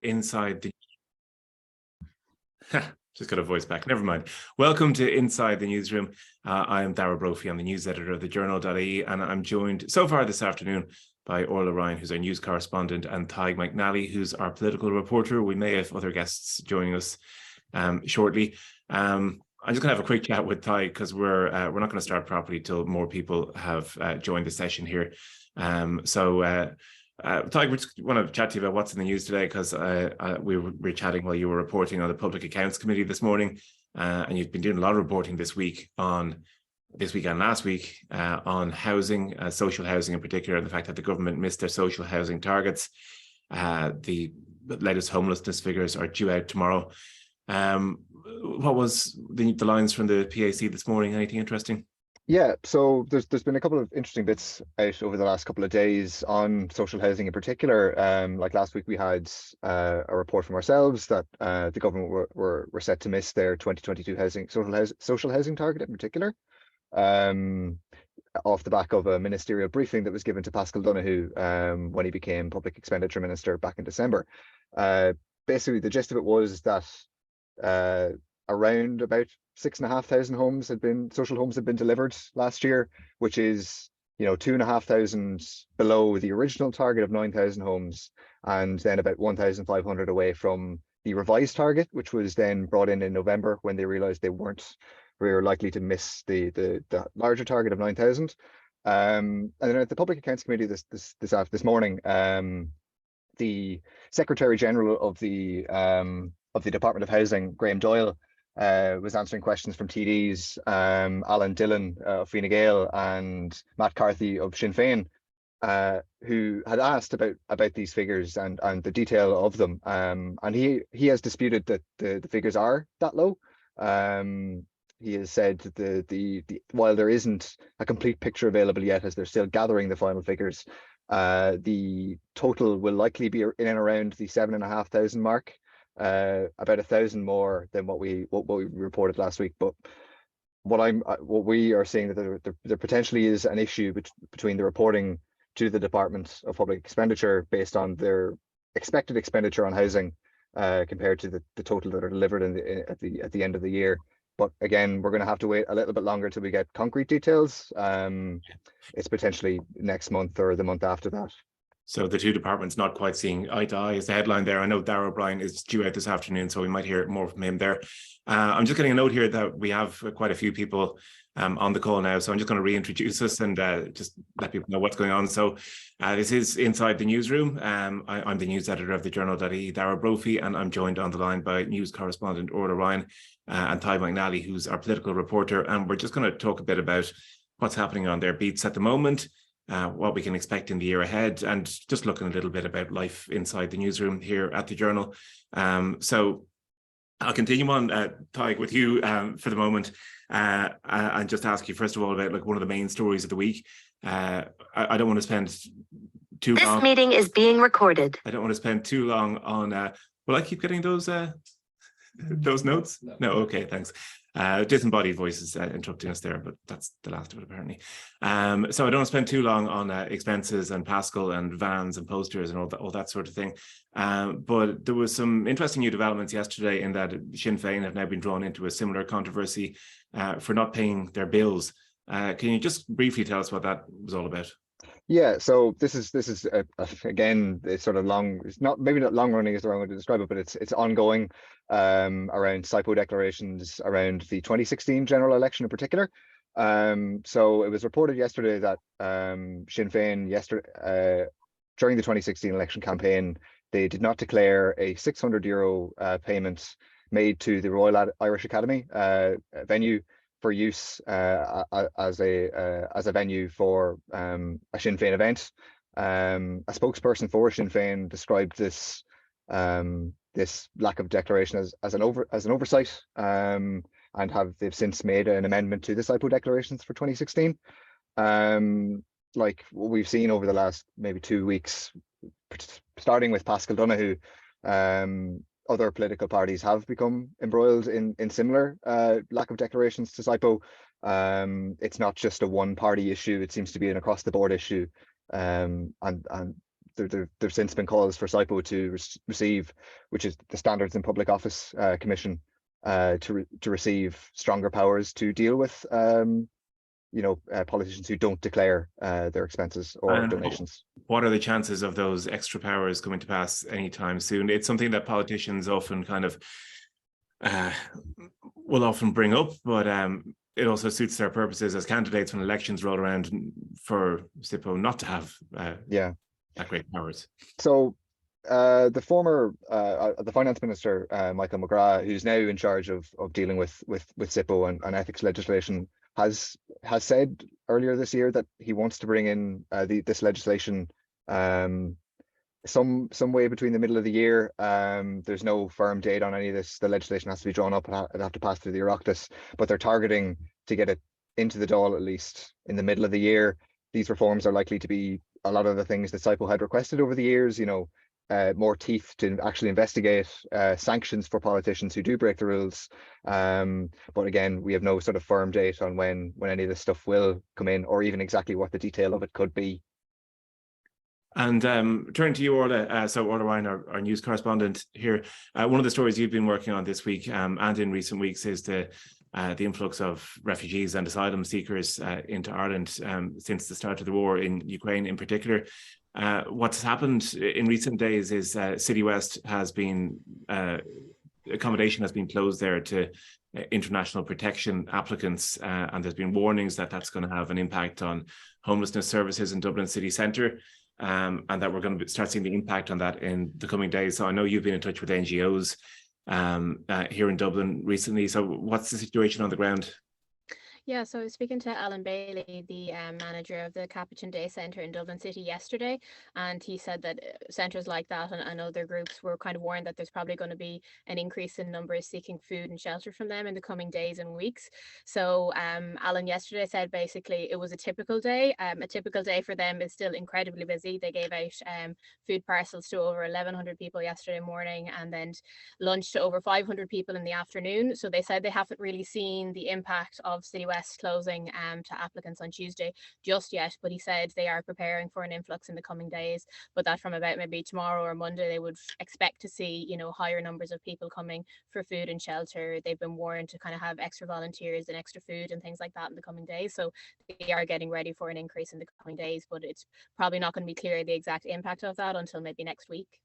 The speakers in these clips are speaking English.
Inside the... Just got a voice back. Never mind. Welcome to Inside the Newsroom. I am Darragh Brophy. I'm the news editor of the Journal.ie, and I'm joined so far this afternoon by Orla Ryan, who's our news correspondent, and Tadhg McNally, who's our political reporter. We may have other guests joining us shortly. I'm just going to have a quick chat with Tadhg because we're not going to start properly till more people have joined the session here. Tadhg, we just want to chat to you about what's in the news today, because we were chatting while you were reporting on the Public Accounts Committee this morning, and you've been doing a lot of reporting this week and last week on housing, social housing in particular, and the fact that the government missed their social housing targets. The latest homelessness figures are due out tomorrow. What was the lines from the PAC this morning? Anything interesting? Yeah, so there's been a couple of interesting bits out over the last couple of days on social housing in particular. Like last week, we had a report from ourselves that the government were set to miss their 2022 social housing target in particular, off the back of a ministerial briefing that was given to Paschal Donohoe when he became Public Expenditure Minister back in December. Basically, the gist of it was that around about 6,500 social homes had been delivered last year, which is 2,500 below the original target of 9,000 homes, and then about 1,500 away from the revised target, which was then brought in November when they realized they were likely to miss the larger target of 9,000. And then at the Public Accounts Committee this morning, the Secretary General of the Department of Housing, Graham Doyle, was answering questions from TDs, Alan Dillon of Fine Gael and Matt Carthy of Sinn Féin, who had asked about these figures and the detail of them. And he has disputed that the figures are that low. He has said that while there isn't a complete picture available yet, as they're still gathering the final figures, the total will likely be in and around the 7,500 mark. About 1,000 more than what we reported last week. But what we are seeing that there potentially is an issue between the reporting to the Department of Public Expenditure based on their expected expenditure on housing compared to the total that are delivered at the end of the year. But again, we're going to have to wait a little bit longer till we get concrete details. It's potentially next month or the month after that. So the two departments not quite seeing eye to eye is the headline there. I know Darragh O'Brien is due out this afternoon, so we might hear more from him there. I'm just getting a note here that we have quite a few people on the call now, so I'm just going to reintroduce us and just let people know what's going on. So this is Inside the Newsroom. I'm the news editor of the Journal.ie, Darragh Brophy, and I'm joined on the line by news correspondent Orla Ryan and Tadhg McNally, who's our political reporter. And we're just going to talk a bit about what's happening on their beats at the moment, what we can expect in the year ahead, and just looking a little bit about life inside the newsroom here at the Journal. So I'll continue on, Tadhg, with you for the moment, and just ask you first of all about one of the main stories of the week. I don't want to spend too long. This meeting is being recorded. I don't want to spend too long on. Will I keep getting those notes? No. Okay, thanks. Disembodied voices interrupting us there, but that's the last of it apparently. So I don't spend too long on expenses and Paschal and vans and posters and all that sort of thing. But there was some interesting new developments yesterday in that Sinn Féin have now been drawn into a similar controversy for not paying their bills. Can you just briefly tell us what that was all about? Yeah, so this is again, it's sort of long. It's maybe not long running is the wrong way to describe it, but it's ongoing around SIPO declarations around the 2016 general election in particular. So it was reported yesterday that Sinn Féin during the 2016 election campaign, they did not declare a €600 payment made to the Royal Irish Academy venue for use as a venue for a Sinn Féin event. A spokesperson for Sinn Féin described this lack of declaration as an oversight, and they've since made an amendment to the SIPO declarations for 2016. Like what we've seen over the last maybe 2 weeks, starting with Paschal Donohoe, other political parties have become embroiled in similar lack of declarations to SIPO. It's not just a one-party issue; it seems to be an across-the-board issue, and there've since been calls for SIPO to receive, which is the Standards in Public Office Commission, to receive stronger powers to deal with politicians who don't declare their expenses or donations. What are the chances of those extra powers coming to pass anytime soon? It's something that politicians often kind of will often bring up, but it also suits their purposes as candidates when elections roll around for SIPO not to have that great powers. So the former the finance minister, Michael McGrath, who's now in charge of dealing with SIPO and ethics legislation, has said earlier this year that he wants to bring in this legislation some way between the middle of the year. There's no firm date on any of this. The legislation has to be drawn up and have to pass through the Oireachtas, but they're targeting to get it into the Dáil at least in the middle of the year. These reforms are likely to be a lot of the things that SIPO had requested over the years, more teeth to actually investigate, sanctions for politicians who do break the rules. But again, we have no sort of firm date on when any of this stuff will come in, or even exactly what the detail of it could be. And turning to you, Orla, so Orla Ryan, our news correspondent here, one of the stories you've been working on this week and in recent weeks is the influx of refugees and asylum seekers into Ireland since the start of the war in Ukraine in particular. What's happened in recent days is City West has been, accommodation has been closed there to international protection applicants, and there's been warnings that that's going to have an impact on homelessness services in Dublin city centre. And that we're going to start seeing the impact on that in the coming days. So I know you've been in touch with NGOs here in Dublin recently. So what's the situation on the ground? Yeah, so I was speaking to Alan Bailey, the manager of the Capuchin Day Centre in Dublin City yesterday, and he said that centres like that and other groups were kind of warned that there's probably going to be an increase in numbers seeking food and shelter from them in the coming days and weeks. So Alan yesterday said basically it was a typical day. A typical day for them is still incredibly busy. They gave out food parcels to over 1,100 people yesterday morning, and then lunch to over 500 people in the afternoon. So they said they haven't really seen the impact of City West closing to applicants on Tuesday just yet, but he said they are preparing for an influx in the coming days, but that from about maybe tomorrow or Monday they would expect to see higher numbers of people coming for food and shelter. They've been warned to kind of have extra volunteers and extra food and things like that in the coming days, so they are getting ready for an increase in the coming days, but it's probably not going to be clear the exact impact of that until maybe next week.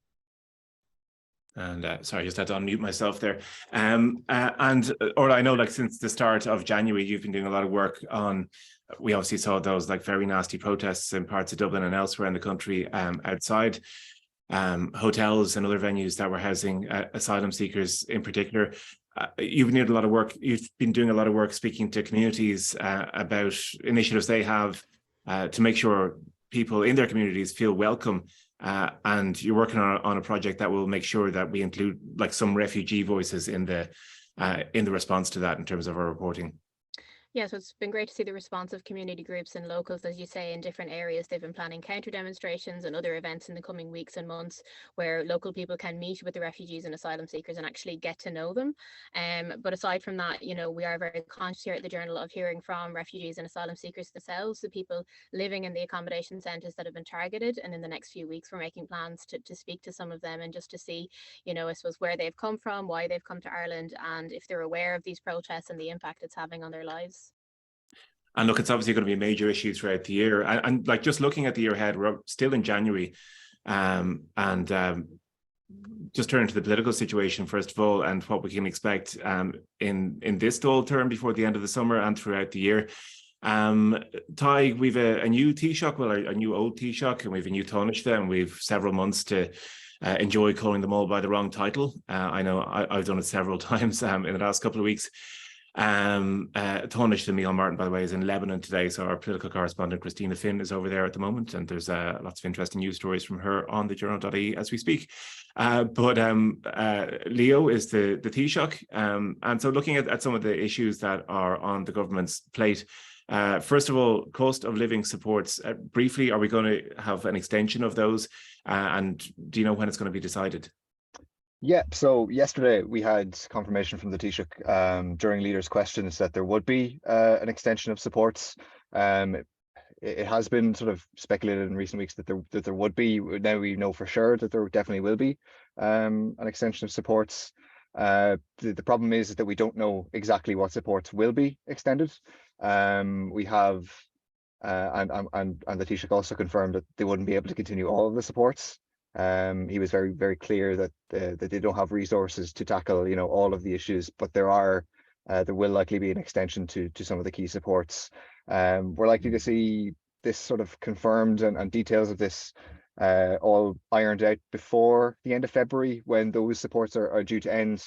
And sorry, I just had to unmute myself there. And Orla, I know like since the start of January, you've been doing a lot of work on, we obviously saw those like very nasty protests in parts of Dublin and elsewhere in the country outside hotels and other venues that were housing asylum seekers in particular. You've been doing a lot of work. You've been doing a lot of work speaking to communities about initiatives they have to make sure people in their communities feel welcome. And you're working on a project that will make sure that we include like some refugee voices in the response to that in terms of our reporting. Yeah, so it's been great to see the response of community groups and locals, as you say, in different areas. They've been planning counter demonstrations and other events in the coming weeks and months where local people can meet with the refugees and asylum seekers and actually get to know them. But aside from that, we are very conscious here at the Journal of hearing from refugees and asylum seekers themselves, the people living in the accommodation centres that have been targeted. And in the next few weeks, we're making plans to speak to some of them and just to see, I suppose, where they've come from, why they've come to Ireland, and if they're aware of these protests and the impact it's having on their lives. And look, it's obviously going to be a major issue throughout the year. And like just looking at the year ahead, we're still in January. Just turning to the political situation, first of all, and what we can expect in this Dáil term before the end of the summer and throughout the year. Ty, we've a new Taoiseach, well, a new old Taoiseach, and we've a new Taoiseach, and we've several months to enjoy calling them all by the wrong title. I know I've done it several times in the last couple of weeks. Taoiseach Emile Martin, by the way, is in Lebanon today, so our political correspondent Christina Finn is over there at the moment, and there's lots of interesting news stories from her on the journal.ie as we speak. But Leo is the Taoiseach, and so looking at some of the issues that are on the government's plate, first of all, cost of living supports. Briefly, are we going to have an extension of those, and do you know when it's going to be decided? Yeah, so yesterday we had confirmation from the Taoiseach during leaders' questions that there would be an extension of supports. it has been sort of speculated in recent weeks that there would be. Now we know for sure that there definitely will be an extension of supports. The problem is that we don't know exactly what supports will be extended. We have and the Taoiseach also confirmed that they wouldn't be able to continue all of the supports. He was very, very clear that that they don't have resources to tackle, you know, all of the issues, but there will likely be an extension to some of the key supports. We're likely to see this sort of confirmed and details of this all ironed out before the end of February, when those supports are due to end.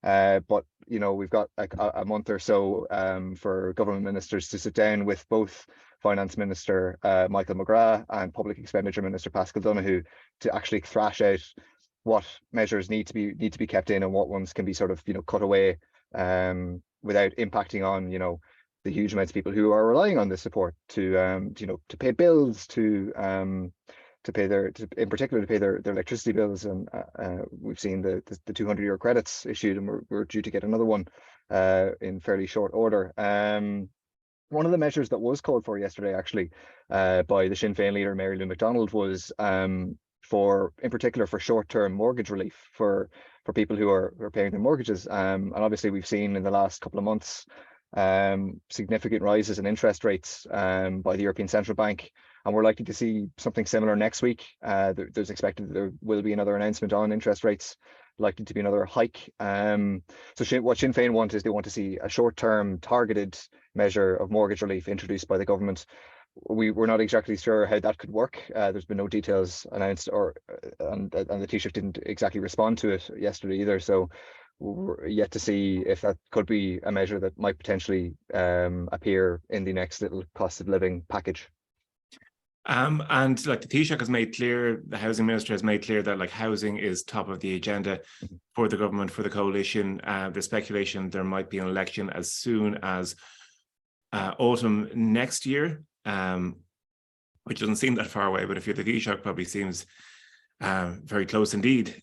But you know, we've got like a month or so for government ministers to sit down with both Finance Minister Michael McGrath and Public Expenditure Minister Pascal Donoghue to actually thrash out what measures need to be kept in and what ones can be sort of, you know, cut away without impacting on, you know, the huge amounts of people who are relying on this support to you know, to pay bills, to pay in particular to pay their electricity bills. And we've seen the 200-euro credits issued, and we're due to get another one in fairly short order. One of the measures that was called for yesterday, actually, by the Sinn Féin leader Mary Lou McDonald, was in particular for short-term mortgage relief for people who are paying their mortgages. And obviously we've seen in the last couple of months significant rises in interest rates by the European Central Bank, and we're likely to see something similar next week. There's expected that there will be another announcement on interest rates, likely to be another hike. So what Sinn Féin want is they want to see a short-term targeted measure of mortgage relief introduced by the government. We're not exactly sure how that could work. There's been no details announced, and the Taoiseach didn't exactly respond to it yesterday either. So we're yet to see if that could be a measure that might potentially appear in the next little cost of living package. And like the Taoiseach has made clear, the housing minister has made clear that like housing is top of the agenda for the government, for the coalition. The speculation there might be an election as soon as autumn next year, which doesn't seem that far away, but if you're the Taoiseach, probably seems very close indeed.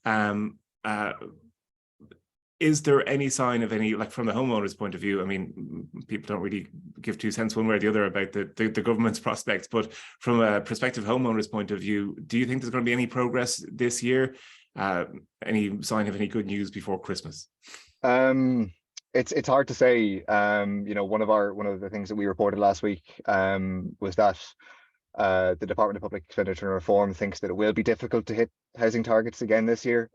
Is there any sign of any, like from the homeowner's point of view? I mean, people don't really give 2 cents one way or the other about the government's prospects, but from a prospective homeowner's point of view, do you think there's going to be any progress this year? Any sign of any good news before Christmas? It's hard to say. You know, one of the things that we reported last week was that the Department of Public Expenditure and Reform thinks that it will be difficult to hit housing targets again this year.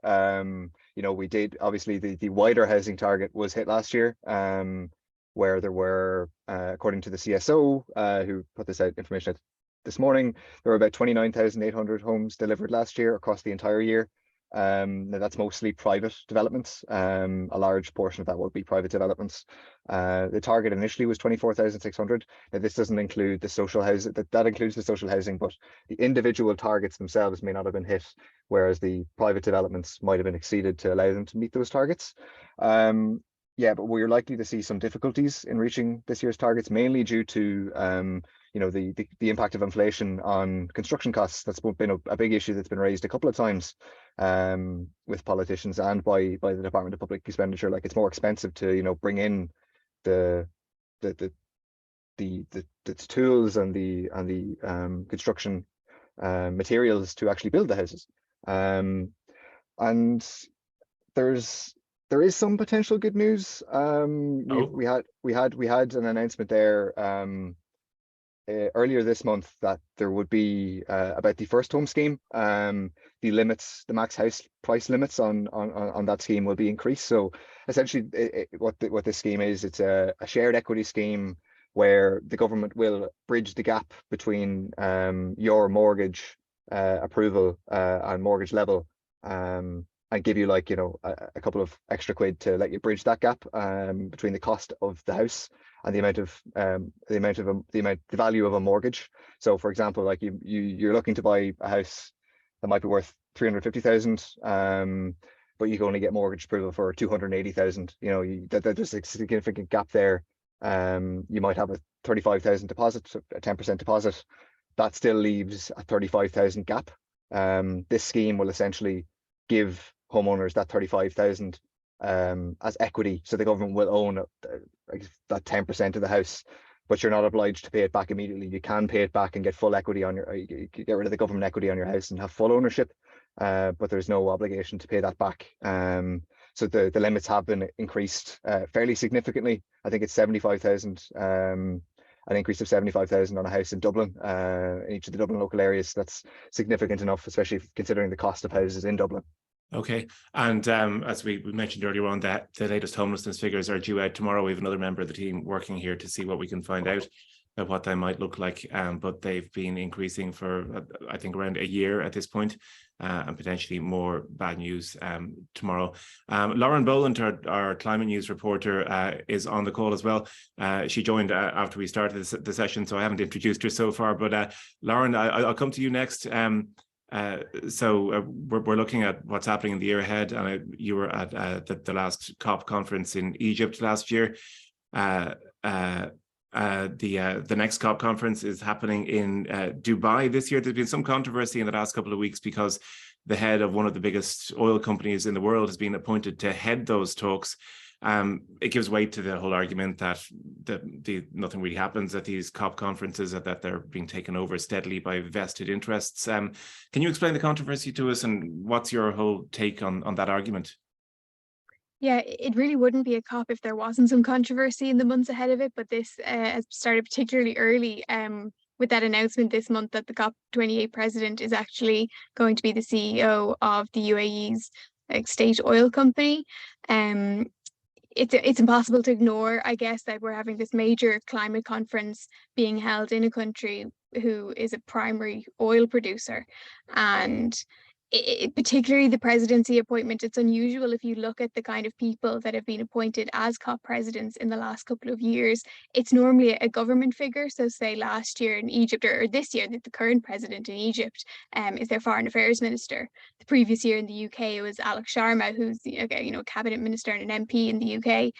You know, we did, obviously the wider housing target was hit last year, where there were, according to the CSO, who put this information out this morning, there were about 29,800 homes delivered last year across the entire year. Now that's mostly private developments. A large portion of that will be private developments. The target initially was 24,600. Now this doesn't include the social housing. That includes the social housing, but the individual targets themselves may not have been hit, whereas the private developments might have been exceeded to allow them to meet those targets. Yeah, but we're likely to see some difficulties in reaching this year's targets, mainly due to you know, the impact of inflation on construction costs. That's been a big issue that's been raised a couple of times with politicians and by the Department of Public Expenditure. Like, it's more expensive to, you know, bring in the tools and the construction materials to actually build the houses. And there is some potential good news. We had an announcement there earlier this month that there would be about the first home scheme. The max house price limits on that scheme will be increased. So essentially, what this scheme is, it's a shared equity scheme where the government will bridge the gap between your mortgage approval and mortgage level, and give you, like, you know, a couple of extra quid to let you bridge that gap between the cost of the house and the value of a mortgage. So, for example, like you're looking to buy a house that might be worth 350,000, but you can only get mortgage approval for 280,000. You know, there's a significant gap there. You might have a 35,000 deposit, a 10% deposit. That still leaves a 35,000 gap. This scheme will essentially give homeowners that 35,000 as equity, so the government will own that 10% of the house. but you're not obliged to pay it back immediately. You can pay it back and get full equity on your, you get rid of the government equity on your house and have full ownership, but there's no obligation to pay that back. So the limits have been increased fairly significantly. I think it's 75,000, an increase of 75,000 on a house in Dublin, in each of the Dublin local areas. That's significant enough, especially considering the cost of houses in Dublin. Okay. And as we mentioned earlier on, that the latest homelessness figures are due out tomorrow. We have another member of the team working here to see what we can find out about what they might look like. But they've been increasing for, I think, around a year at this point, and potentially more bad news tomorrow. Lauren Boland, our climate news reporter, is on the call as well. She joined after we started the session, so I haven't introduced her so far. But Lauren, I'll come to you next. So we're looking at what's happening in the year ahead, and you were at the last COP conference in Egypt last year. The next COP conference is happening in Dubai this year. There's been some controversy in the last couple of weeks because the head of one of the biggest oil companies in the world has been appointed to head those talks. It gives weight to the whole argument that nothing really happens at these COP conferences, that they're being taken over steadily by vested interests. Can you explain the controversy to us, and what's your whole take on that argument? Yeah, it really wouldn't be a COP if there wasn't some controversy in the months ahead of it, but this has started particularly early with that announcement this month that the COP28 president is actually going to be the CEO of the UAE's state oil company. It's impossible to ignore, I guess, that we're having this major climate conference being held in a country who is a primary oil producer. And particularly the presidency appointment, it's unusual if you look at the kind of people that have been appointed as COP presidents in the last couple of years. It's normally a government figure. So say last year in Egypt, or this year, the current president in Egypt is their foreign affairs minister. The previous year in the UK, it was Alex Sharma, who's a cabinet minister and an MP in the UK.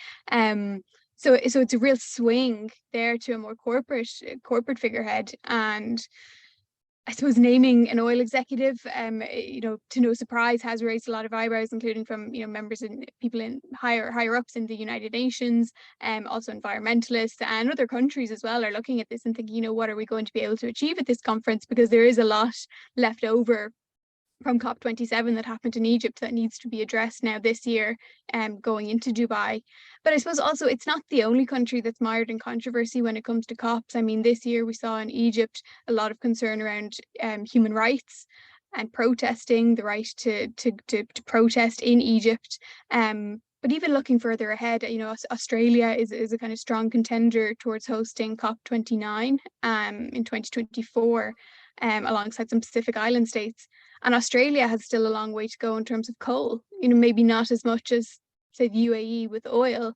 So it's a real swing there to a more corporate figurehead. And I suppose naming an oil executive, to no surprise, has raised a lot of eyebrows, including from members and people in higher ups in the United Nations, also environmentalists and other countries as well are looking at this and thinking, what are we going to be able to achieve at this conference? Because there is a lot left over from COP27 that happened in Egypt that needs to be addressed now this year, going into Dubai. But I suppose also it's not the only country that's mired in controversy when it comes to COPs. I mean, this year we saw in Egypt a lot of concern around human rights and protesting, the right to protest in Egypt. But even looking further ahead, Australia is a kind of strong contender towards hosting COP29 in 2024, alongside some Pacific Island states. And Australia has still a long way to go in terms of coal. Maybe not as much as, say, the UAE with oil,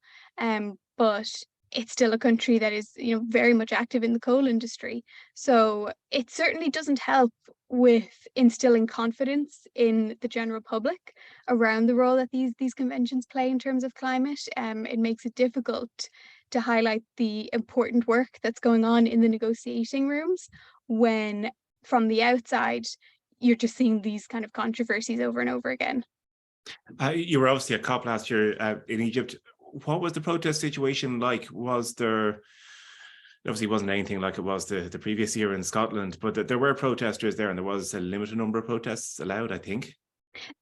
but it's still a country that is, very much active in the coal industry. So it certainly doesn't help with instilling confidence in the general public around the role that these conventions play in terms of climate. It makes it difficult to highlight the important work that's going on in the negotiating rooms when from the outside you're just seeing these kind of controversies over and over again. You were obviously at COP last year in Egypt. What was the protest situation like? Was there, obviously wasn't anything like it was the previous year in Scotland, but there were protesters there and there was a limited number of protests allowed, I think.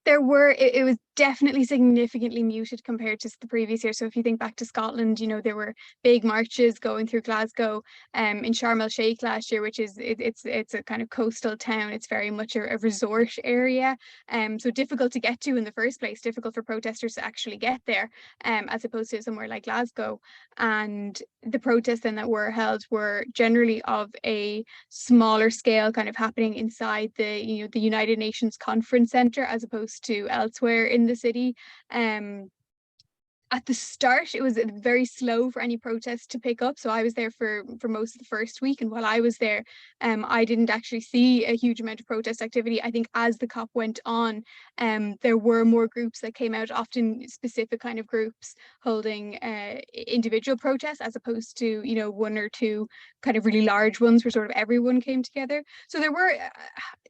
There were, it was definitely significantly muted compared to the previous year. So if you think back to Scotland, there were big marches going through Glasgow, in Sharm el Sheikh last year, which is it's a kind of coastal town. It's very much a resort area, so difficult to get to in the first place, difficult for protesters to actually get there, as opposed to somewhere like Glasgow. And the protests then that were held were generally of a smaller scale, kind of happening inside the the United Nations Conference Centre as opposed to elsewhere in the city. At the start, it was very slow for any protests to pick up. So I was there for most of the first week. And while I was there, I didn't actually see a huge amount of protest activity. I think as the COP went on, there were more groups that came out, often specific kind of groups holding individual protests, as opposed to, one or two kind of really large ones where sort of everyone came together. So there were,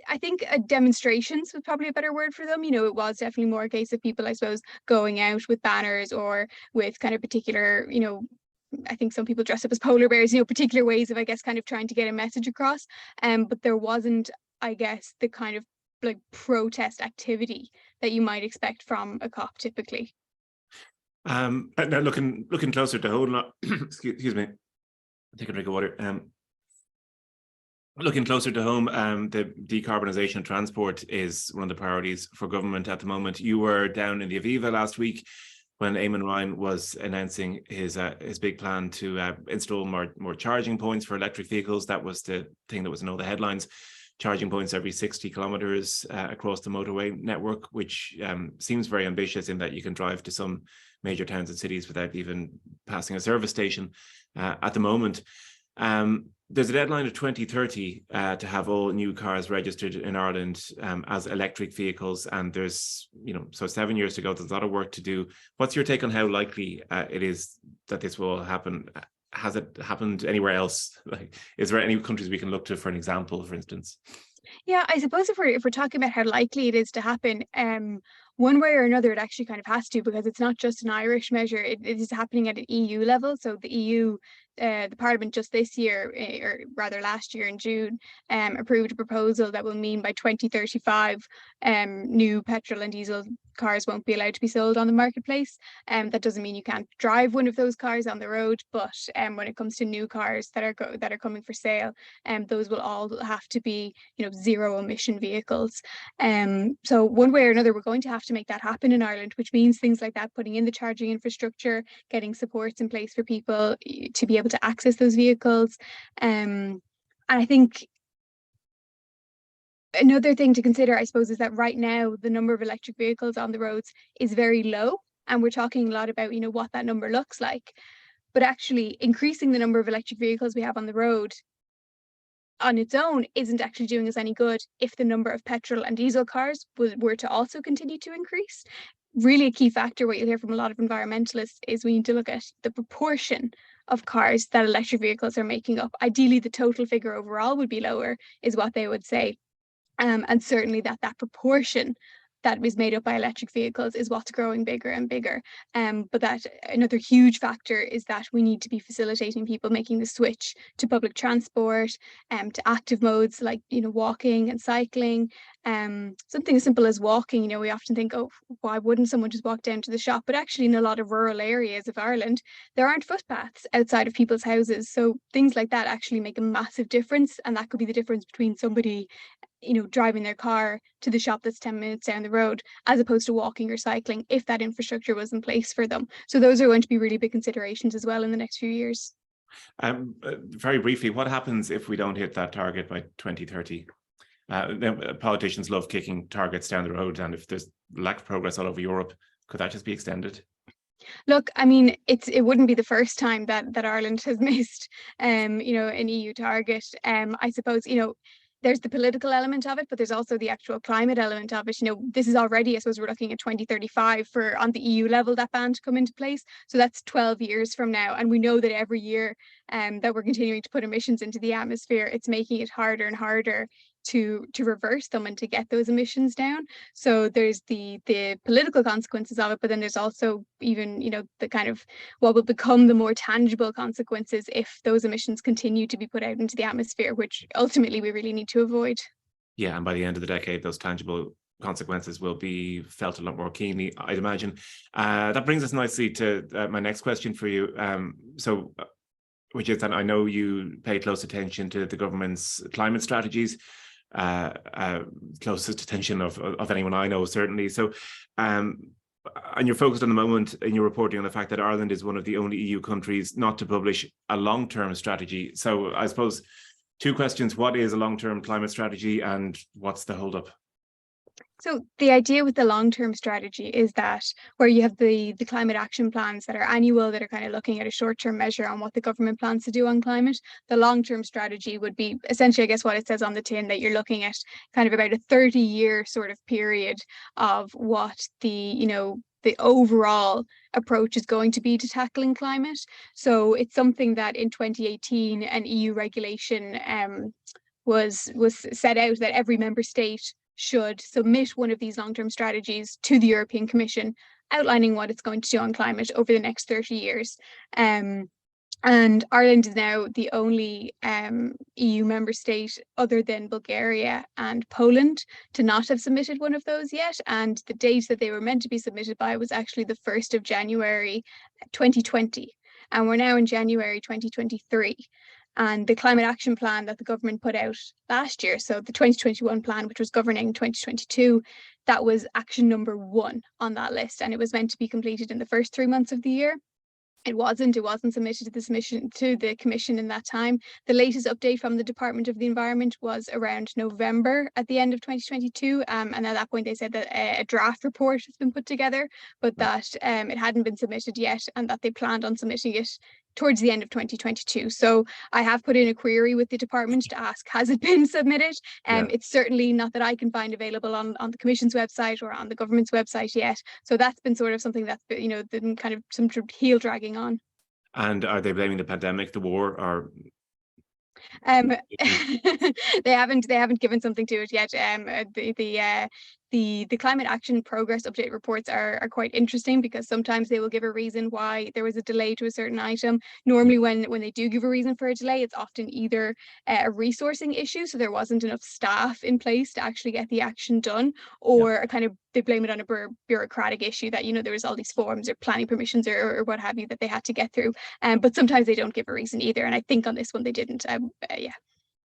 I think, demonstrations was probably a better word for them. It was definitely more a case of people, I suppose, going out with banners or with kind of particular, I think some people dress up as polar bears, particular ways of, I guess, kind of trying to get a message across. But there wasn't, I guess, the kind of like protest activity that you might expect from a COP typically. Now looking closer to home, excuse me, take a drink of water. Looking closer to home, the decarbonisation of transport is one of the priorities for government at the moment. You were down in the Aviva last week when Eamon Ryan was announcing his big plan to install more charging points for electric vehicles. That was the thing that was in all the headlines. Charging points every 60 kilometres across the motorway network, which seems very ambitious in that you can drive to some major towns and cities without even passing a service station at the moment. There's a deadline of 2030 to have all new cars registered in Ireland as electric vehicles, and there's, so 7 years to go. There's a lot of work to do. What's your take on how likely it is that this will happen? Has it happened anywhere else? Like, is there any countries we can look to for an example, for instance? Yeah, I suppose if we're talking about how likely it is to happen, one way or another, it actually kind of has to, because it's not just an Irish measure. It is happening at an EU level. So the EU, the Parliament just this year, or rather last year in June, approved a proposal that will mean by 2035, new petrol and diesel cars won't be allowed to be sold on the marketplace. That doesn't mean you can't drive one of those cars on the road, but when it comes to new cars that are coming for sale, those will all have to be, zero emission vehicles. So one way or another, we're going to have to make that happen in Ireland, which means things like that, putting in the charging infrastructure, getting supports in place for people to be able to access those vehicles. And I think another thing to consider, I suppose, is that right now the number of electric vehicles on the roads is very low, and we're talking a lot about, what that number looks like. But actually increasing the number of electric vehicles we have on the road on its own isn't actually doing us any good if the number of petrol and diesel cars were to also continue to increase. Really a key factor, what you'll hear from a lot of environmentalists, is we need to look at the proportion of cars that electric vehicles are making up. Ideally, the total figure overall would be lower, is what they would say. And certainly that proportion that is made up by electric vehicles is what's growing bigger and bigger. But that another huge factor is that we need to be facilitating people making the switch to public transport, to active modes like, walking and cycling. Something as simple as walking, we often think, oh, why wouldn't someone just walk down to the shop? But actually in a lot of rural areas of Ireland, there aren't footpaths outside of people's houses. So things like that actually make a massive difference. And that could be the difference between somebody driving their car to the shop that's 10 minutes down the road, as opposed to walking or cycling, if that infrastructure was in place for them. So those are going to be really big considerations as well in the next few years. Very briefly, what happens if we don't hit that target by 2030? Politicians love kicking targets down the road, and if there's lack of progress all over Europe, could that just be extended? Look, I mean, it wouldn't be the first time that Ireland has missed, an EU target. I suppose, there's the political element of it, but there's also the actual climate element of it. This is already, I suppose we're looking at 2035 for on the EU level that ban to come into place. So that's 12 years from now. And we know that every year that we're continuing to put emissions into the atmosphere, it's making it harder and harder to reverse them and to get those emissions down. So there's the political consequences of it, but then there's also even, the kind of what will become the more tangible consequences if those emissions continue to be put out into the atmosphere, which ultimately we really need to avoid. Yeah, and by the end of the decade, those tangible consequences will be felt a lot more keenly, I'd imagine. That brings us nicely to my next question for you. Which is that I know you pay close attention to the government's climate strategies. Closest attention of anyone I know, certainly. So, and you're focused on the moment in your reporting on the fact that Ireland is one of the only EU countries not to publish a long-term strategy. So I suppose two questions: what is a long-term climate strategy, and what's the holdup? So the idea with the long-term strategy is that where you have the climate action plans that are annual, that are kind of looking at a short-term measure on what the government plans to do on climate, the long-term strategy would be essentially, I guess, what it says on the tin, that you're looking at kind of about a 30-year sort of period of what the overall approach is going to be to tackling climate. So it's something that in 2018 an EU regulation was set out that every member state should submit one of these long-term strategies to the European Commission, outlining what it's going to do on climate over the next 30 years. And Ireland is now the only EU member state other than Bulgaria and Poland to not have submitted one of those yet. And the date that they were meant to be submitted by was actually the 1st of January 2020. And we're now in January 2023. And the climate action plan that the government put out last year, so the 2021 plan, which was governing 2022, that was action number 1 on that list. And it was meant to be completed in the first 3 months of the year. It wasn't submitted to the commission in that time. The latest update from the Department of the Environment was around November at the end of 2022. And at that point, they said that a draft report has been put together, but that it hadn't been submitted yet, and that they planned on submitting it towards the end of 2022. So I have put in a query with the department to ask, has it been submitted? It's certainly not that I can find available on the Commission's website or on the government's website yet. So that's been sort of something that's, been kind of some heel dragging on. And are they blaming the pandemic, the war, or? They haven't given something to it yet. The climate action progress update reports are quite interesting, because sometimes they will give a reason why there was a delay to a certain item. Normally when they do give a reason for a delay, it's often either a resourcing issue, so there wasn't enough staff in place to actually get the action done, or a kind of, they blame it on a bureaucratic issue that, there was all these forms or planning permissions or what have you that they had to get through. But sometimes they don't give a reason either, and I think on this one they didn't.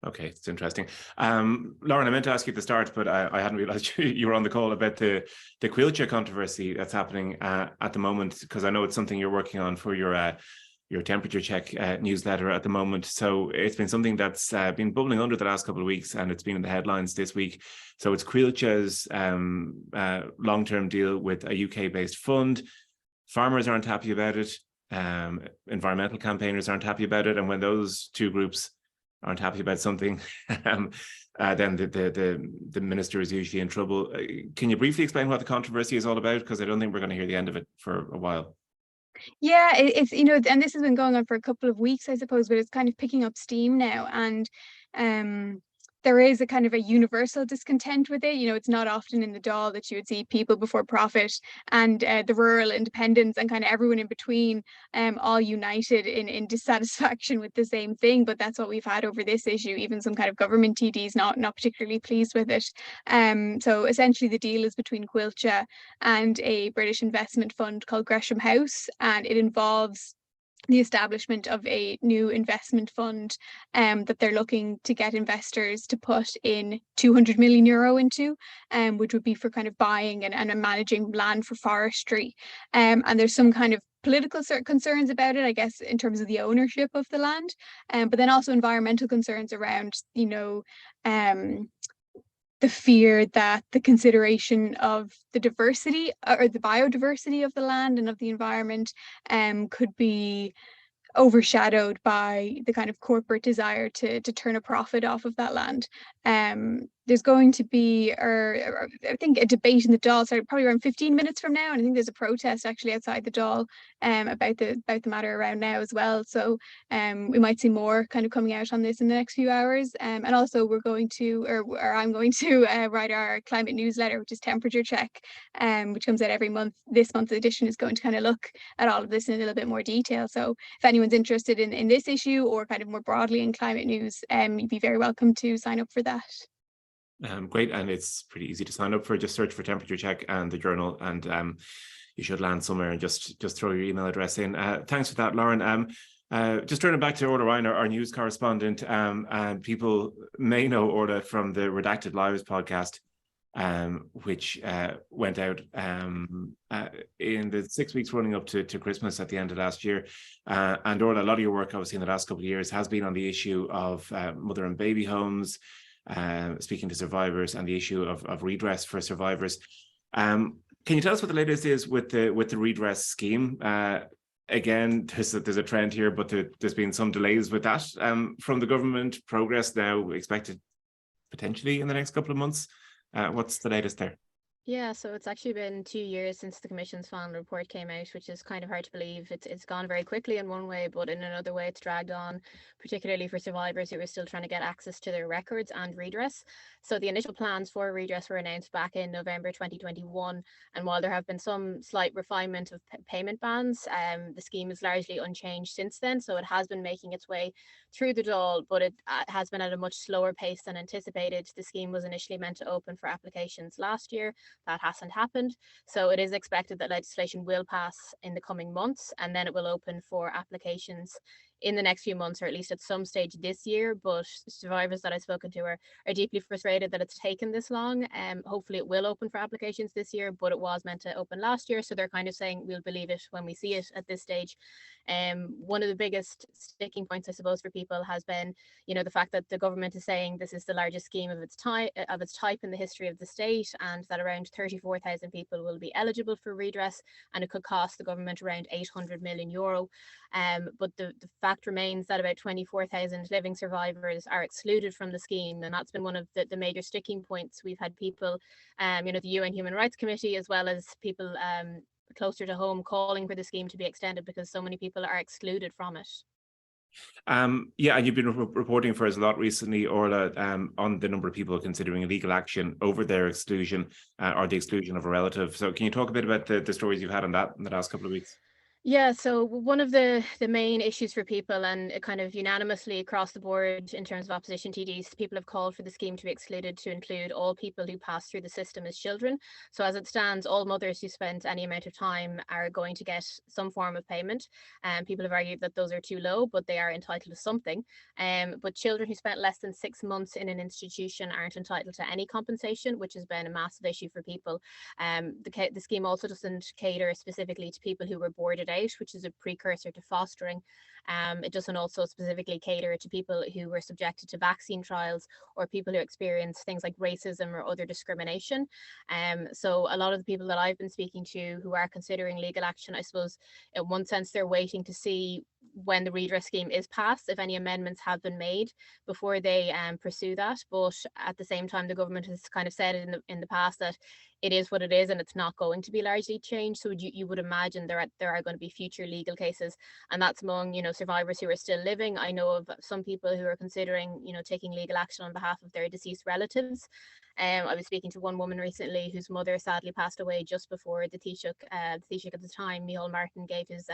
Okay, it's interesting. Lauren, I meant to ask you at the start, but I hadn't realized you were on the call about the quilcha controversy that's happening at the moment, because I know it's something you're working on for your temperature check newsletter at the moment. So it's been something that's been bubbling under the last couple of weeks, and it's been in the headlines this week. So it's Quilcha's long-term deal with a UK-based fund. Farmers aren't happy about it. Environmental campaigners aren't happy about it. And when those two groups aren't happy about something, then the minister is usually in trouble. Can you briefly explain what the controversy is all about? Because I don't think we're going to hear the end of it for a while. Yeah, it's, and this has been going on for a couple of weeks, I suppose, but it's kind of picking up steam now. And there is a kind of a universal discontent with it. It's not often in the Dáil that you would see people before profit and the rural independents and kind of everyone in between all united in dissatisfaction with the same thing. But that's what we've had over this issue. Even some kind of government TDs not particularly pleased with it. So essentially the deal is between Quilcha and a British investment fund called Gresham House, and it involves the establishment of a new investment fund that they're looking to get investors to put in €200 million into, which would be for kind of buying and managing land for forestry. And there's some kind of political concerns about it, I guess, in terms of the ownership of the land, but then also environmental concerns around, the fear that the consideration of the diversity or the biodiversity of the land and of the environment could be overshadowed by the kind of corporate desire to turn a profit off of that land. There's going to be, I think, a debate in the Dáil, so probably around 15 minutes from now, and I think there's a protest actually outside the Dáil about the matter around now as well. So we might see more kind of coming out on this in the next few hours. And also we're going to, or I'm going to write our climate newsletter, which is Temperature Check, which comes out every month. This month's edition is going to kind of look at all of this in a little bit more detail. So if anyone's interested in this issue or kind of more broadly in climate news, you'd be very welcome to sign up for that. Great, and it's pretty easy to sign up for. Just search for Temperature Check and the journal, and you should land somewhere, and just throw your email address in. Thanks for that, Lauren. Just turning back to Orla Ryan, our news correspondent, and people may know Orla from the Redacted Lives podcast, which went out in the 6 weeks running up to Christmas at the end of last year. And Orla, a lot of your work, obviously, in the last couple of years has been on the issue of mother and baby homes, speaking to survivors, and the issue of redress for survivors. Can you tell us what the latest is with the redress scheme? Again, there's a trend here, but there's been some delays with that from the government. Progress now expected potentially in the next couple of months. What's the latest there? Yeah, so it's actually been 2 years since the Commission's final report came out, which is kind of hard to believe. It's gone very quickly in one way, but in another way, it's dragged on, particularly for survivors who are still trying to get access to their records and redress. So the initial plans for redress were announced back in November 2021, and while there have been some slight refinement of payment bands, the scheme is largely unchanged since then. So it has been making its way through the Dáil, but it has been at a much slower pace than anticipated. The scheme was initially meant to open for applications last year. That hasn't happened. So it is expected that legislation will pass in the coming months, and then it will open for applications in the next few months, or at least at some stage this year. But survivors that I've spoken to are deeply frustrated that it's taken this long. Hopefully it will open for applications this year, but it was meant to open last year. So they're kind of saying we'll believe it when we see it at this stage. One of the biggest sticking points, I suppose, for people has been, the fact that the government is saying this is the largest scheme of its type in the history of the state, and that around 34,000 people will be eligible for redress, and it could cost the government around €800 million. But the fact remains that about 24,000 living survivors are excluded from the scheme, and that's been one of the major sticking points. We've had people, the UN Human Rights Committee, as well as people closer to home, calling for the scheme to be extended because so many people are excluded from it. Yeah, and you've been reporting for us a lot recently, Orla, on the number of people considering legal action over their exclusion or the exclusion of a relative. So can you talk a bit about the stories you've had on that in the last couple of weeks? Yeah, so one of the main issues for people, and it kind of unanimously across the board in terms of opposition TDs, people have called for the scheme to be excluded to include all people who pass through the system as children. So as it stands, all mothers who spent any amount of time are going to get some form of payment. And people have argued that those are too low, but they are entitled to something. But children who spent less than 6 months in an institution aren't entitled to any compensation, which has been a massive issue for people. The scheme also doesn't cater specifically to people who were boarded out, which is a precursor to fostering. It doesn't also specifically cater to people who were subjected to vaccine trials or people who experience things like racism or other discrimination. So a lot of the people that I've been speaking to who are considering legal action, I suppose in one sense they're waiting to see when the redress scheme is passed, if any amendments have been made before they pursue that. But at the same time, the government has kind of said in the past that it is what it is and it's not going to be largely changed. So you would imagine there are going to be future legal cases, and that's among survivors who are still living. I know of some people who are considering taking legal action on behalf of their deceased relatives. I was speaking to one woman recently whose mother sadly passed away just before the Taoiseach. The Taoiseach at the time, Micheál Martin, gave his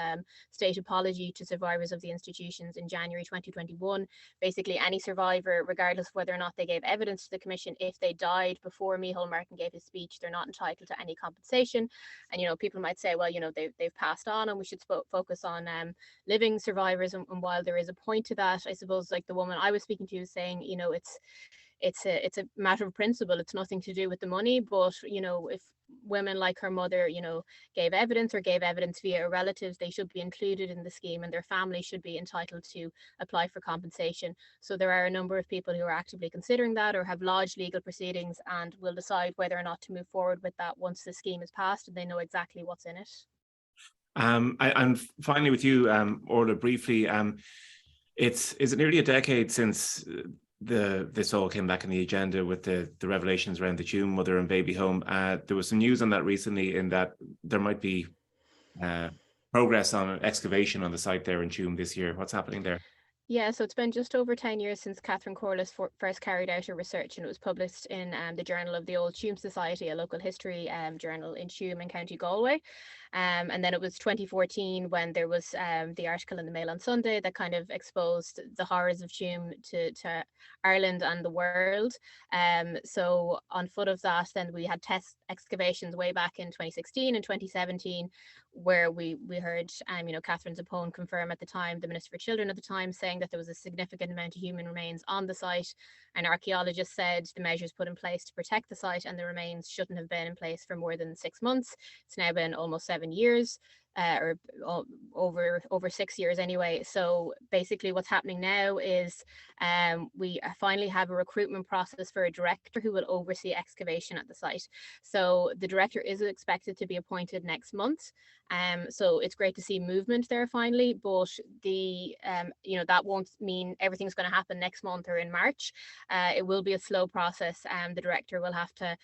state apology to survivors of the institutions in January 2021. Basically, any survivor, regardless of whether or not they gave evidence to the Commission, if they died before Micheál Martin gave his speech, they're not entitled to any compensation. And people might say, well, they've passed on and we should focus on living survivors. And while there is a point to that, I suppose, like the woman I was speaking to was saying, it's a matter of principle. It's nothing to do with the money. But if women like her mother gave evidence via relatives, they should be included in the scheme, and their family should be entitled to apply for compensation. So there are a number of people who are actively considering that or have lodged legal proceedings and will decide whether or not to move forward with that once the scheme is passed and they know exactly what's in it. And finally with you, Orla, briefly, is it nearly a decade since this all came back on the agenda with the revelations around the Tuam mother and baby home? There was some news on that recently, in that there might be progress on an excavation on the site there in Tuam this year. What's happening there? Yeah, so it's been just over 10 years since Catherine Corliss first carried out her research, and it was published in the Journal of the Old Tuam Society, a local history journal in Tuam in County Galway. And then it was 2014 when there was the article in the Mail on Sunday that kind of exposed the horrors of Tuam to Ireland and the world. So on foot of that, then we had test excavations way back in 2016 and 2017, where we heard Catherine's opponent confirm at the time, the Minister for Children at the time, saying that there was a significant amount of human remains on the site. And archaeologists said the measures put in place to protect the site and the remains shouldn't have been in place for more than 6 months. It's now been almost 7 years. Or over 6 years anyway. So basically what's happening now is we finally have a recruitment process for a director who will oversee excavation at the site. So the director is expected to be appointed next month. So it's great to see movement there finally, but the that won't mean everything's going to happen next month or in March. It will be a slow process. The director will have to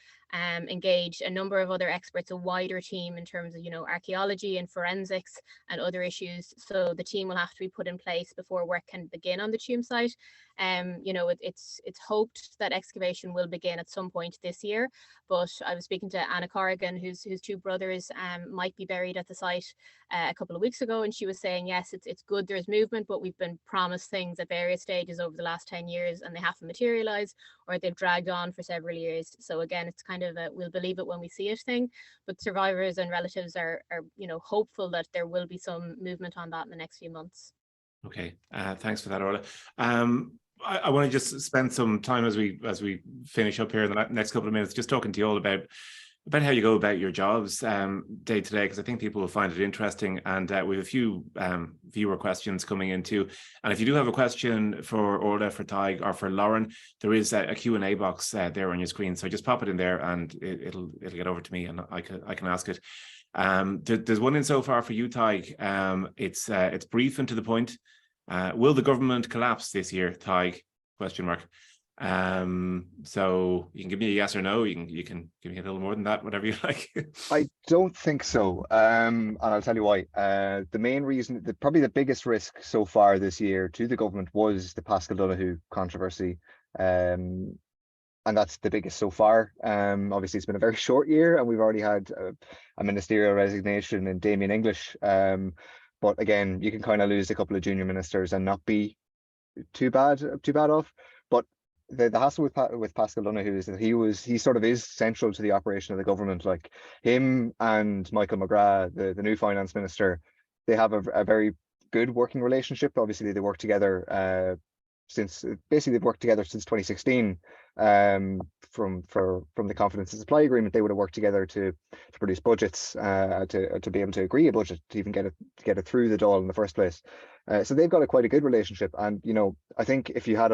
engage a number of other experts, a wider team in terms of archaeology and forensics and other issues. So the team will have to be put in place before work can begin on the tomb site. It's hoped that excavation will begin at some point this year, but I was speaking to Anna Corrigan, whose two brothers might be buried at the site a couple of weeks ago, and she was saying yes, it's good there's movement, but we've been promised things at various stages over the last 10 years and they haven't materialized, or they've dragged on for several years. So again, it's kind of a we'll believe it when we see it thing, but survivors and relatives are hopeful that there will be some movement on that in the next few months. Okay, thanks for that, Orla. I want to just spend some time as we finish up here in the next couple of minutes, just talking to you all about how you go about your jobs day to day, because I think people will find it interesting, and we have a few viewer questions coming in too. And if you do have a question for Orla, for Tig, or for Lauren, there is a Q&A box there on your screen, so just pop it in there and it'll get over to me and I can ask it. There's one in so far for you, Tig. It's brief and to the point. Will the government collapse this year, Tig? Question mark. So you can give me a yes or no. You can give me a little more than that, whatever you like. I don't think so. And I'll tell you why. The main reason, probably the biggest risk so far this year to the government was the Paschal Donoghue controversy. And that's the biggest so far. Obviously, it's been a very short year, and we've already had a ministerial resignation in Damien English. But again, you can kind of lose a couple of junior ministers and not be too bad off. But the hassle with Paschal Donoghue is that he sort of is central to the operation of the government. Like him and Michael McGrath, the new finance minister, they have a very good working relationship. Obviously, they work together since 2016. From the confidence and supply agreement, they would have worked together to produce budgets, to be able to agree a budget, to even get it through the Dáil in the first place. So they've got quite a good relationship. And I think if you had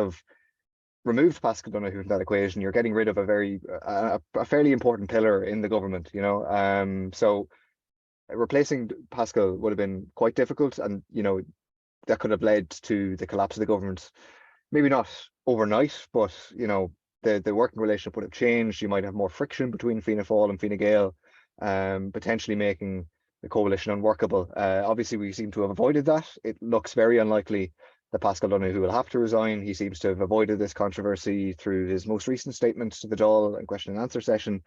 removed Paschal Donoghue from that equation, you're getting rid of a fairly important pillar in the government. So replacing Paschal would have been quite difficult, and that could have led to the collapse of the government. Maybe not overnight, but the working relationship would have changed. You might have more friction between Fianna Fáil and Fine Gael, potentially making the coalition unworkable. Obviously, we seem to have avoided that. It looks very unlikely that Paschal Donoghue will have to resign. He seems to have avoided this controversy through his most recent statements to the Dáil and question and answer session.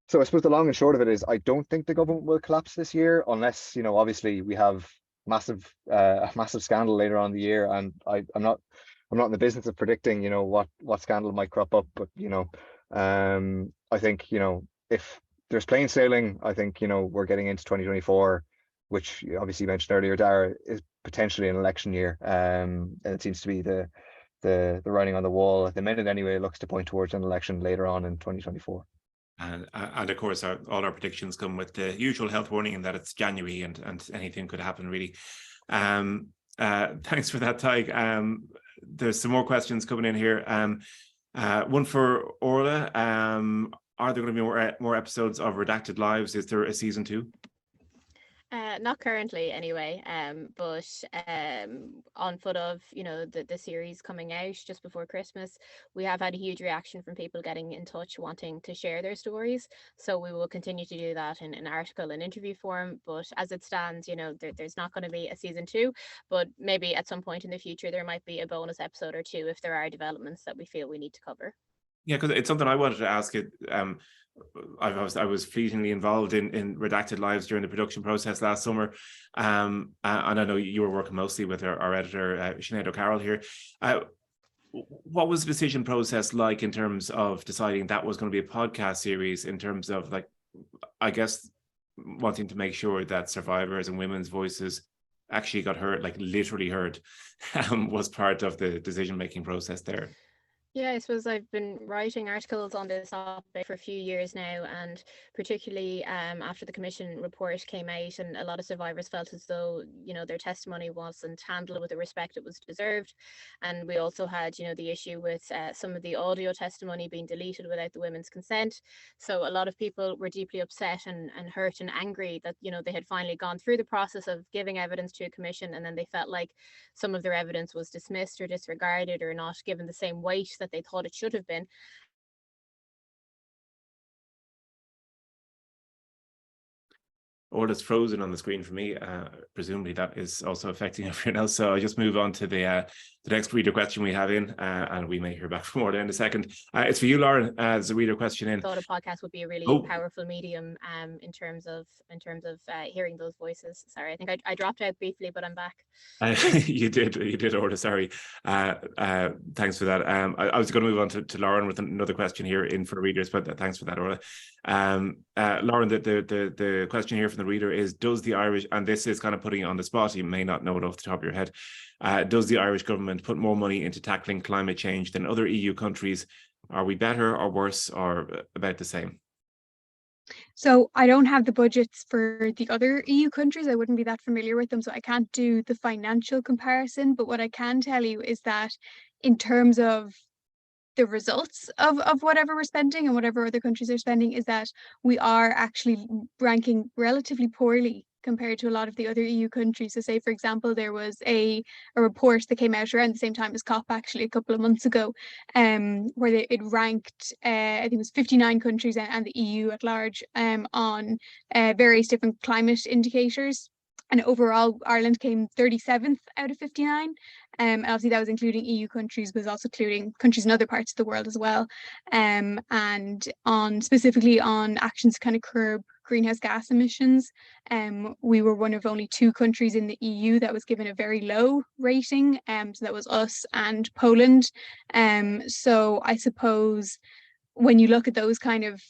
So I suppose the long and short of it is, I don't think the government will collapse this year, unless obviously we have a massive scandal later on in the year, and I'm not in the business of predicting what scandal might crop up, but I think if there's plain sailing, I think we're getting into 2024, which you obviously mentioned earlier, Dara, is potentially an election year, and it seems to be the writing on the wall at the minute anyway. It looks to point towards an election later on in 2024. And of course, all our predictions come with the usual health warning, in that it's January and anything could happen, really. Thanks for that, Tig. There's some more questions coming in here. One for Orla. Are there going to be more episodes of Redacted Lives? Is there a season 2? Not currently anyway, but on foot of the series coming out just before Christmas, we have had a huge reaction from people getting in touch wanting to share their stories, so we will continue to do that in an article and interview form. But as it stands, there's not going to be a season 2, but maybe at some point in the future there might be a bonus episode or 2 if there are developments that we feel we need to cover. Yeah, because it's something I wanted to ask it. I was fleetingly involved in Redacted Lives during the production process last summer, and I know you were working mostly with our editor Sinead O'Carroll here. What was the decision process like in terms of deciding that was going to be a podcast series, in terms of, like, I guess, wanting to make sure that survivors and women's voices actually got heard, like literally heard, was part of the decision-making process there? Yeah, I suppose I've been writing articles on this topic for a few years now, and particularly after the Commission report came out, and a lot of survivors felt as though, their testimony wasn't handled with the respect it was deserved. And we also had, the issue with some of the audio testimony being deleted without the women's consent. So a lot of people were deeply upset and hurt and angry that, they had finally gone through the process of giving evidence to a commission, and then they felt like some of their evidence was dismissed or disregarded or not given the same weight that they thought it should have been. All is frozen on the screen for me. Presumably that is also affecting everyone else. So I'll just move on to the next reader question we have in, and we may hear back from Orla in a second. It's for you, Lauren. There's a reader question in. I thought a podcast would be a really powerful medium in terms of hearing those voices. Sorry, I think I dropped out briefly, but I'm back. You did, Orla. Sorry. Thanks for that. I was going to move on to Lauren with another question here in for readers, but thanks for that, Orla. Lauren, the question here from the reader is, does the Irish, and this is kind of putting you on the spot, you may not know it off the top of your head, does the Irish government put more money into tackling climate change than other EU countries? Are we better or worse or about the same? So I don't have the budgets for the other EU countries. I wouldn't be that familiar with them, so I can't do the financial comparison. But what I can tell you is that in terms of the results of whatever we're spending and whatever other countries are spending, is that we are actually ranking relatively poorly compared to a lot of the other EU countries. So say, for example, there was a report that came out around the same time as COP, actually a couple of months ago, where it ranked, I think it was 59 countries and the EU at large on various different climate indicators. And overall, Ireland came 37th out of 59. And obviously that was including EU countries, but also including countries in other parts of the world as well. And specifically on actions to kind of curb greenhouse gas emissions, we were one of only 2 countries in the EU that was given a very low rating. So that was us and Poland. So I suppose when you look at those kind of,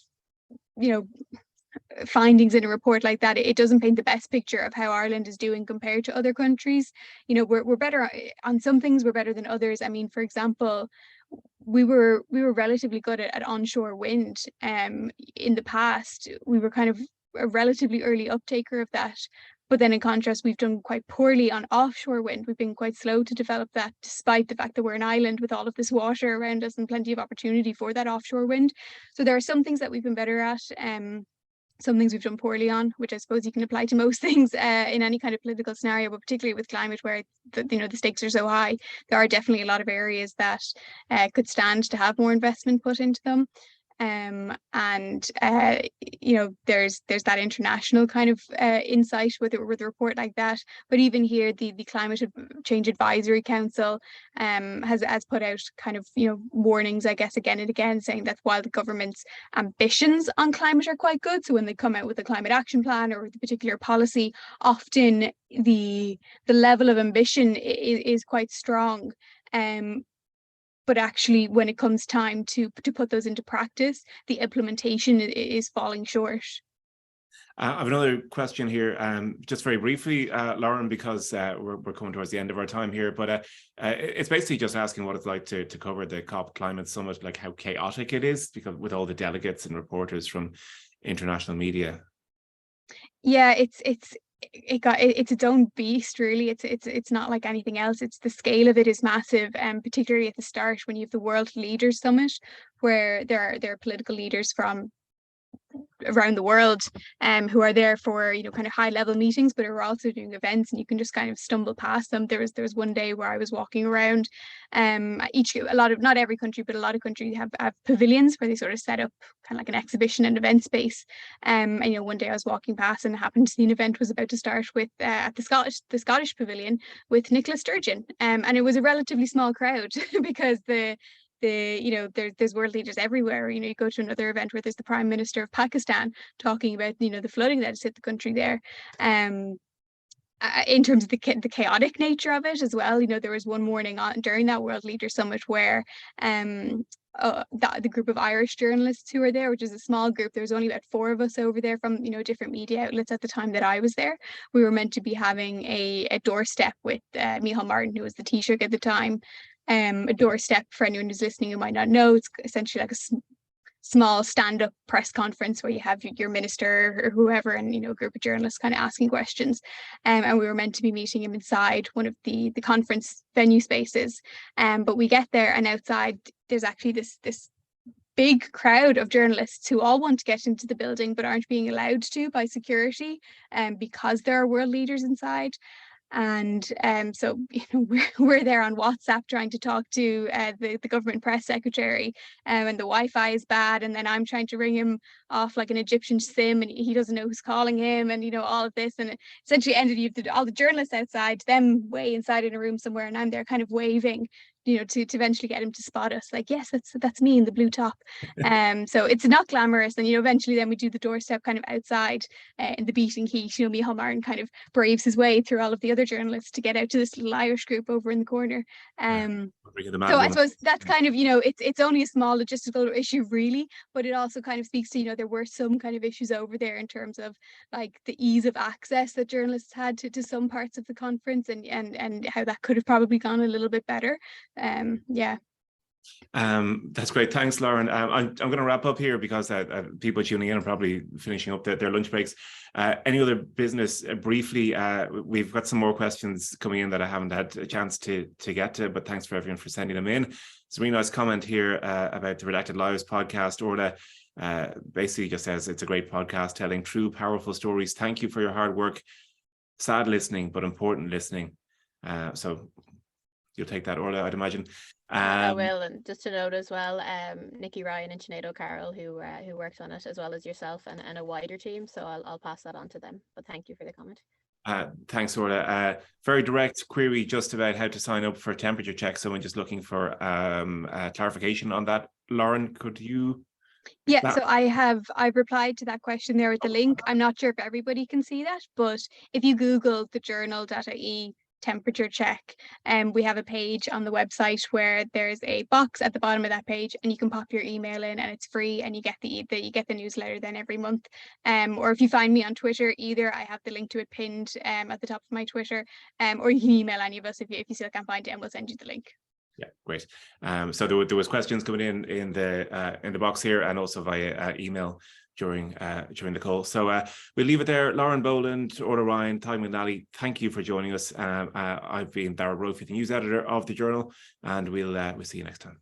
findings in a report like that, it doesn't paint the best picture of how Ireland is doing compared to other countries. We're better on some things, we're better than others. I mean, for example, we were relatively good at onshore wind. In the past, we were kind of a relatively early uptaker of that. But then in contrast, we've done quite poorly on offshore wind. We've been quite slow to develop that, despite the fact that we're an island with all of this water around us and plenty of opportunity for that offshore wind. So there are some things that we've been better at. Some things we've done poorly on, which I suppose you can apply to most things in any kind of political scenario, but particularly with climate, where the stakes are so high, there are definitely a lot of areas that could stand to have more investment put into them. There's that international kind of insight with a report like that. But even here, the Climate Change Advisory Council has put out kind of warnings, I guess, again and again, saying that while the government's ambitions on climate are quite good, so when they come out with a climate action plan or the particular policy, often the level of ambition is quite strong. But actually, when it comes time to put those into practice, the implementation is falling short. I have another question here, just very briefly, Lauren, because we're coming towards the end of our time here, but it's basically just asking what it's like to cover the COP Climate Summit, like how chaotic it is, because with all the delegates and reporters from international media. Yeah, it's its own beast, really. It's not like anything else. It's the scale of it is massive, and particularly at the start when you have the World Leaders Summit, where there are political leaders from around the world who are there for kind of high level meetings, but are also doing events, and you can just kind of stumble past them. There was one day where I was walking around, not every country, but a lot of countries have pavilions where they sort of set up kind of like an exhibition and event space. And one day I was walking past and happened to see an event was about to start with at the Scottish pavilion with Nicola Sturgeon, and it was a relatively small crowd because there's world leaders everywhere. You go to another event where there's the Prime Minister of Pakistan talking about the flooding that has hit the country there. In terms of the chaotic nature of it as well, there was one morning during that World Leaders Summit where the group of Irish journalists who were there, which is a small group, there was only about 4 of us over there from different media outlets at the time that I was there. We were meant to be having a doorstep with Micheál Martin, who was the Taoiseach at the time. A doorstep, for anyone who's listening who might not know, it's essentially like a small stand-up press conference where you have your minister or whoever and, you know, a group of journalists kind of asking questions. And we were meant to be meeting him inside one of the conference venue spaces. But we get there, and outside there's actually this big crowd of journalists who all want to get into the building but aren't being allowed to by security, because there are world leaders inside. And so, you know, we're there on WhatsApp trying to talk to the government press secretary, and the Wi-Fi is bad, and then I'm trying to ring him off like an Egyptian SIM, and he doesn't know who's calling him, and, you know, all of this. And it essentially ended, you have all the journalists outside, them way inside in a room somewhere, and I'm there kind of waving, you know, to eventually get him to spot us, like, yes, that's me in the blue top. So it's not glamorous. And, you know, eventually then we do the doorstep kind of outside in the beating heat. You know, Micheál Martin kind of braves his way through all of the other journalists to get out to this little Irish group over in the corner. So I suppose that's kind of, you know, it's only a small logistical issue really, but it also kind of speaks to, you know, there were some kind of issues over there in terms of like the ease of access that journalists had to some parts of the conference, and how that could have probably gone a little bit better. Yeah. That's great. Thanks, Lauren. I'm going to wrap up here because people tuning in are probably finishing up their lunch breaks. Any other business briefly? We've got some more questions coming in that I haven't had a chance to get to, but thanks for everyone for sending them in. It's a really nice comment here about the Redacted Lives podcast. Orla basically just says it's a great podcast telling true, powerful stories. Thank you for your hard work. Sad listening, but important listening. So you'll take that, Orla, I'd imagine. I will, and just to note as well, Nikki Ryan and Sinead O'Carroll, who worked on it, as well as yourself and a wider team. So I'll pass that on to them. But thank you for the comment. Thanks, Orla. Very direct query just about how to sign up for temperature check. Someone just looking for clarification on that. Lauren, could you? Yeah, so I've replied to that question there with the link. I'm not sure if everybody can see that, but if you Google the journal.ie temperature check, and we have a page on the website where there's a box at the bottom of that page, and you can pop your email in, and it's free, and you get the newsletter then every month. Or if you find me on Twitter, either I have the link to it pinned at the top of my Twitter, or you can email any of us if you still can't find it, and we'll send you the link. Yeah, great. So there was questions coming in the box here, and also via email during the call. So we'll leave it there. Lauren Boland, Orla Ryan, Tyg McNally, thank you for joining us. I've been Dara Brophy, the news editor of the Journal, and we'll see you next time.